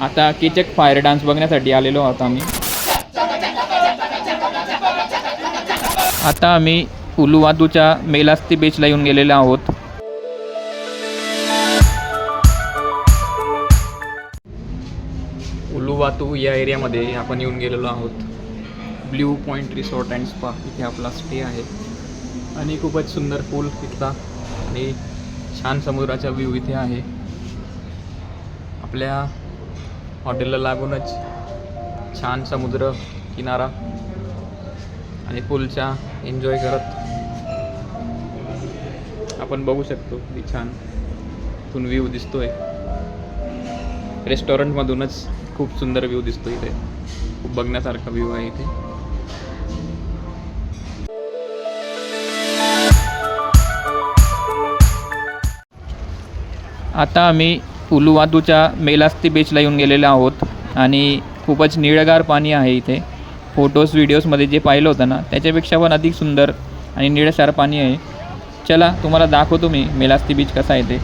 आता Kichaka fire dance बघण्यासाठी आलेलो आहोत आम्ही। आता आम्ही उलुवातूच्या मेलास्ती बीचला येऊन गेलेलो आहोत। उलुवातू या एरियामध्ये आपण येऊन गेलेलो आहोत। Blue point resort and spa इथे आपला स्टे आहे आणि खूपच सुंदर पूल इथला आणि छान समुद्राचा व्ह्यू इथे आहे। आपल्या हॉटेलला लागूनच छान समुद्र किनारा आणि पूलचा एन्जॉय करत आपण बघू शकतो किती छान इथून व्ह्यू दिसतोय। रेस्टॉरंटमधूनच खूप सुंदर व्ह्यू दिसतो इथे, खूप बघण्यासारखा व्ह्यू आहे इथे। आता आम्ही उलुवातूच्या मेलास्ती बीचला येऊन गेलेलो आहोत आणि खूपच निळगार पाणी आहे इथे। फोटोज व्हिडिओजमध्ये जे पाहिलं होतं ना त्याच्यापेक्षा पण अधिक सुंदर आणि निळशार पाणी आहे। चला तुम्हाला दाखवतो मी मेलास्ती बीच कसा आहे ते।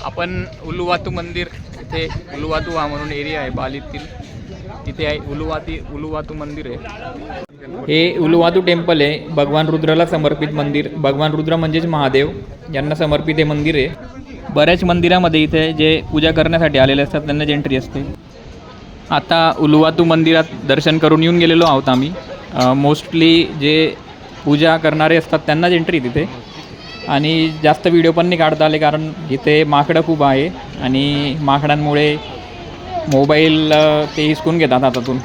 आपण उलुवातू मंदिर इथे उलुवातू हा म्हणून एरिया आहे बालीतील, तिथे आहे उलुवातू मंदिर आहे। हे उलुवातू टेम्पल आहे, भगवान रुद्राला समर्पित मंदिर। भगवान रुद्र म्हणजेच महादेव यांना समर्पित हे मंदिर आहे। बऱ्याच मंदिरामध्ये इथे जे पूजा करण्यासाठी आलेले असतात त्यांना एंट्री असते। आता उलुवातू मंदिरात दर्शन करून येऊन गेलेलो आहोत आम्ही। मोस्टली जे पूजा करणारे असतात त्यांनाच एंट्री तिथे आणि जास्त व्हिडिओ पण नाही काढता आले कारण इथे माकडं खूप आहे आणि माकडांमुळे मोबाईल ते हिसकून घेतात हातातून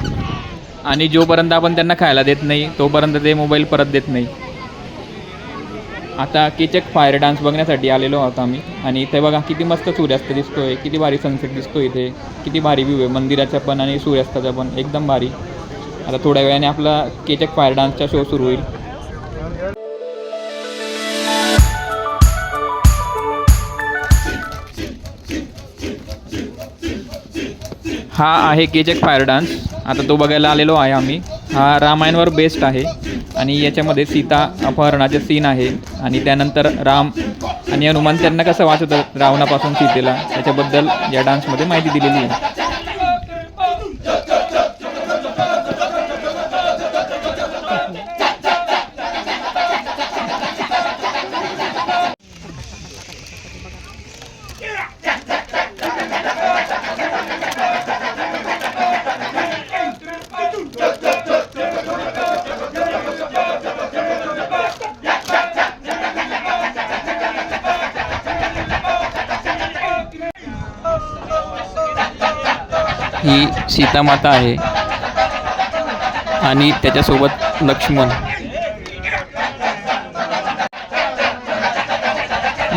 आणि जोपर्यंत आपण त्यांना खायला देत नाही तोपर्यंत ते मोबाईल परत देत नाही। आता कीचक फायर डान्स बघण्यासाठी आलेलो आहोत आम्ही आणि इथे बघा किती मस्त सूर्यास्त दिसतोय, किती भारी सनसेट दिसतो इथे, किती भारी व्ह्यू आहे मंदिराचा पण आणि सूर्यास्ताचा पण एकदम भारी। आता थोड्या वेळाने आपला कीचक फायर डान्सचा शो सुरू होईल। हा आहे कीचक फायर डान्स, आता तो बघायला आलेलो आहे आम्ही। हा रामायणवर बेस्ड आहे आणि याच्यामध्ये सीता अपहरणाचे सीन आहे आणि त्यानंतर राम आणि हनुमान त्यांना कसं वाचवतात रावणापासून सीतेला त्याच्याबद्दल या डान्समध्ये माहिती दिलेली आहे। ही सीतामाता आहे आणि त्याच्यासोबत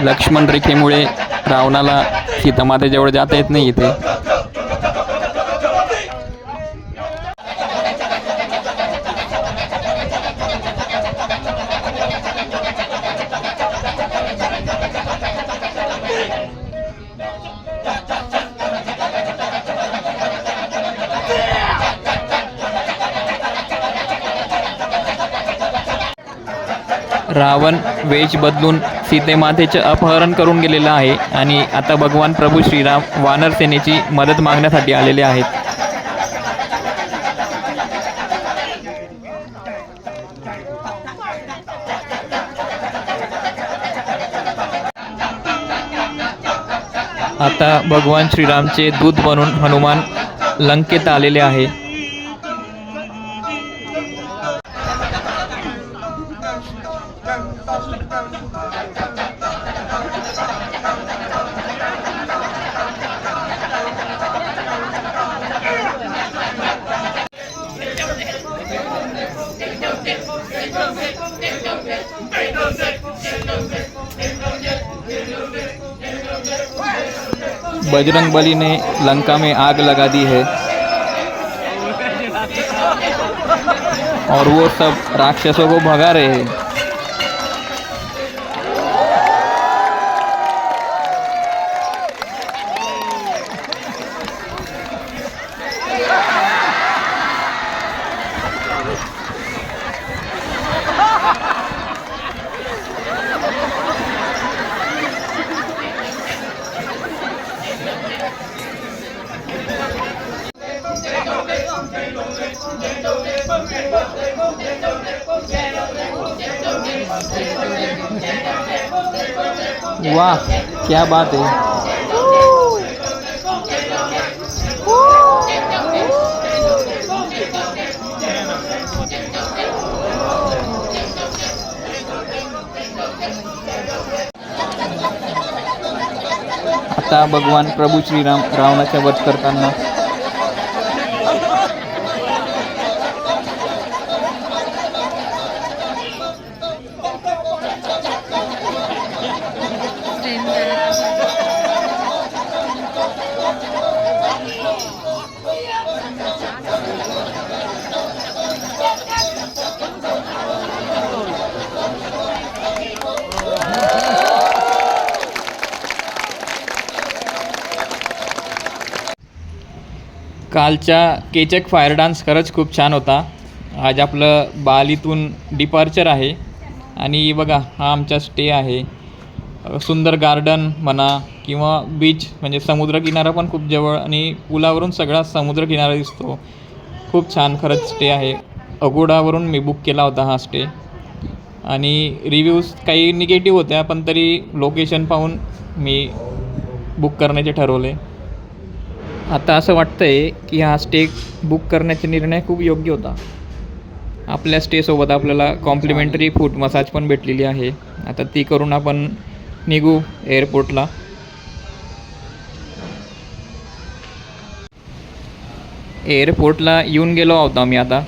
लक्ष्मण रेखेमुळे रावणाला सीतामातेजवळ जाता येत नाही इथे। रावण वेश बदलून सीतेमातेचे अपहरण करून गेलेला आहे आणि आता भगवान प्रभू श्रीराम वानर सेनेची मदत मागण्यासाठी आलेले आहेत। आता भगवान श्रीरामचे दूत बनून हनुमान लंकेत आलेले आहे। बजरंग बली ने लंका में आग लगा दी है और वो सब राक्षसों को भगा रहे हैं। वाह, क्या बात है। आता भगवान प्रभू श्रीराम रावणाचा वध करताना कालचा केचक फायर डान्स खरंच खूप छान होता। आज आपलं बालीतून डिपार्चर आहे आणि बघा हा आमचा स्टे आहे। सुंदर गार्डन म्हणा किंवा बीच म्हणजे समुद्रकिनारा पण खूप जवळ आणि पुलावरून सगळा समुद्रकिनारा दिसतो। खूप छान खरंच स्टे आहे। अगोडावरून मी बुक केला होता हा स्टे आणि रिव्ह्यूज काही निगेटिव्ह होत्या पण तरी लोकेशन पाहून मी बुक करण्याचे ठरवले। आता असं वाटतं आहे की हा स्टे बुक करण्याचा निर्णय खूप योग्य होता। आपल्या स्टेसोबत आपल्याला कॉम्प्लिमेंटरी फूट मसाज पण भेटलेली आहे। आता ती करून आपण निघू एअरपोर्टला। एअरपोर्टला येऊन गेलो आहोत आम्ही आता।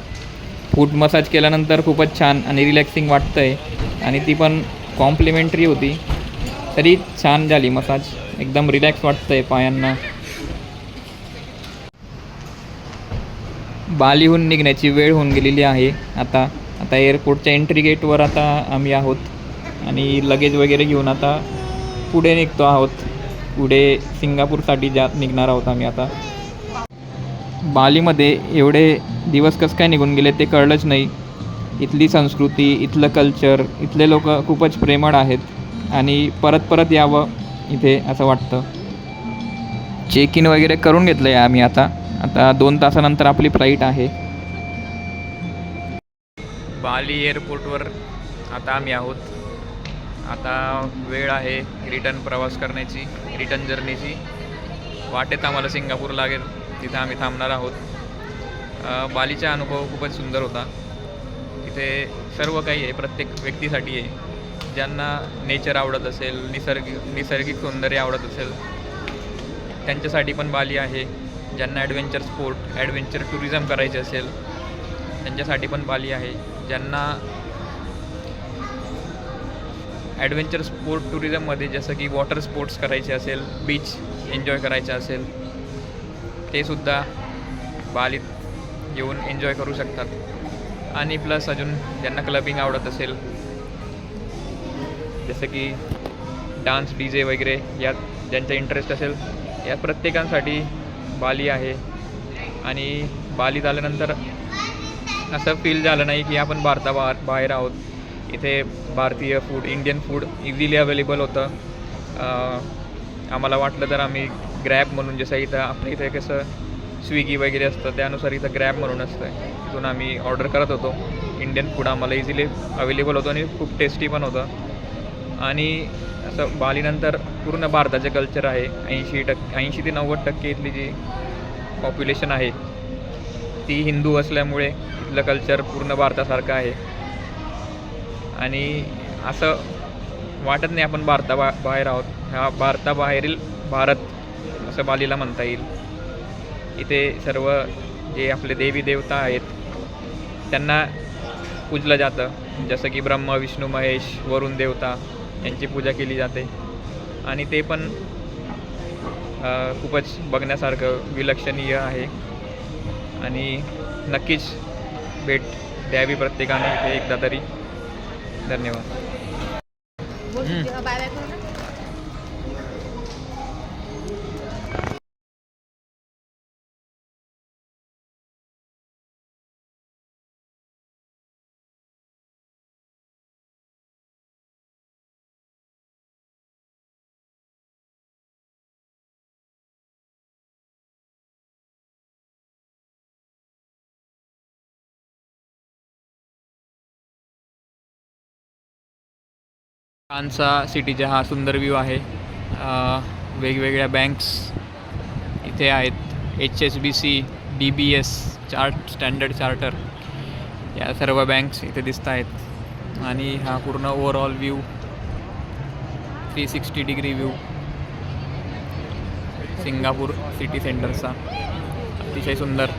फूट मसाज केल्यानंतर खूपच छान आणि रिलॅक्सिंग वाटतं आहे आणि ती पण कॉम्प्लिमेंटरी होती तरी छान झाली मसाज। एकदम रिलॅक्स वाटतं आहे पायांना। बालीहून निघण्याची वेळ होऊन गेलेली आहे। आता एअरपोर्टच्या एंट्री गेटवर आता आम्ही आहोत आणि लगेज वगैरे घेऊन आता पुढे निघतो आहोत। पुढे सिंगापूरसाठी निघणार आहोत आम्ही आता। बालीमध्ये एवढे दिवस कसं काय निघून गेले ते कळलंच नाही। इथली संस्कृती, इथलं कल्चर, इथले लोक खूपच प्रेमळ आहेत आणि परत परत यावं इथे असं वाटतं। चेक इन वगैरे करून घेतलं आहे आम्ही आता 2 तासानंतर आपली फ्लाईट आहे। बाली एअरपोर्टवर आता आम्ही आहोत। आता वेळ आहे रिटर्न प्रवास करण्याची, रिटर्न जर्नीची। वाटेत आम्हाला सिंगापूर लागेल, तिथे आम्ही थांबणार आहोत। बालीचा अनुभव खूपच सुंदर होता। तिथे सर्व काही आहे, प्रत्येक व्यक्तीसाठी आहे। ज्यांना नेचर आवडत असेल, निसर्गिक सौंदर्य आवडत असेल त्यांच्यासाठी पण बाली आहे। ज्यांना ॲडव्हेंचर टुरिझम करायचे असेल त्यांच्यासाठी पण बाली आहे। ज्यांना ॲडव्हेंचर स्पोर्ट टुरिझममध्ये जसं की वॉटर स्पोर्ट्स करायचे असेल, बीच एन्जॉय करायचं असेल ते सुद्धा बालीत येऊन एन्जॉय करू शकतात। आणि प्लस अजून ज्यांना क्लबिंग आवडत असेल जसं की डान्स, DJ वगैरे यात ज्यांचा इंटरेस्ट असेल या प्रत्येकांसाठी बाली आहे। आणि बालीत आल्यानंतर असं फील झालं नाही की आपण भारताबाहेर आहोत। इथे भारतीय food, Indian food easily available होतं। आम्हाला वाटलं तर आम्ही ग्रॅब म्हणून, जसं इथं आपल्या इथे कसं स्विगी वगैरे असतं त्यानुसार इथं ग्रॅब म्हणून असतं, तिथून आम्ही ऑर्डर करत होतो। इंडियन फूड आम्हाला इझिली अवेलेबल होतं आणि खूप टेस्टी पण होतं। आणि असं बालीनंतर पूर्ण भारताचे कल्चर आहे। 80 ते 90% इथली जी पॉप्युलेशन आहे ती हिंदू असल्यामुळे इथलं कल्चर पूर्ण भारतासारखं आहे। आणि असं वाटत नाही आपण बाहेर आहोत। हा भारताबाहेरील भारत असं बालीला म्हणता येईल। इथे सर्व जे आपले देवी देवता आहेत त्यांना पूजलं जातं, जसं की ब्रह्मा, विष्णू, महेश, वरुण देवता यांची पूजा केली जाते। आणि ते पण खूपच बघण्यासारखं विलक्षणीय आहे आणि नक्कीच भेट द्यावी प्रत्येकाने इथे एकदा तरी. धन्यवाद. छानसा सिटीचा हा सुंदर व्ह्यू आहे. वेगवेगळ्या बँक्स इथे आहेत. HSBC, DBS, स्टँडर्ड चार्टर या सर्व बँक्स इथे दिसत आहेत आणि हा पूर्ण overall view 360 degree view Singapore city सेंटरचा अतिशय सुंदर.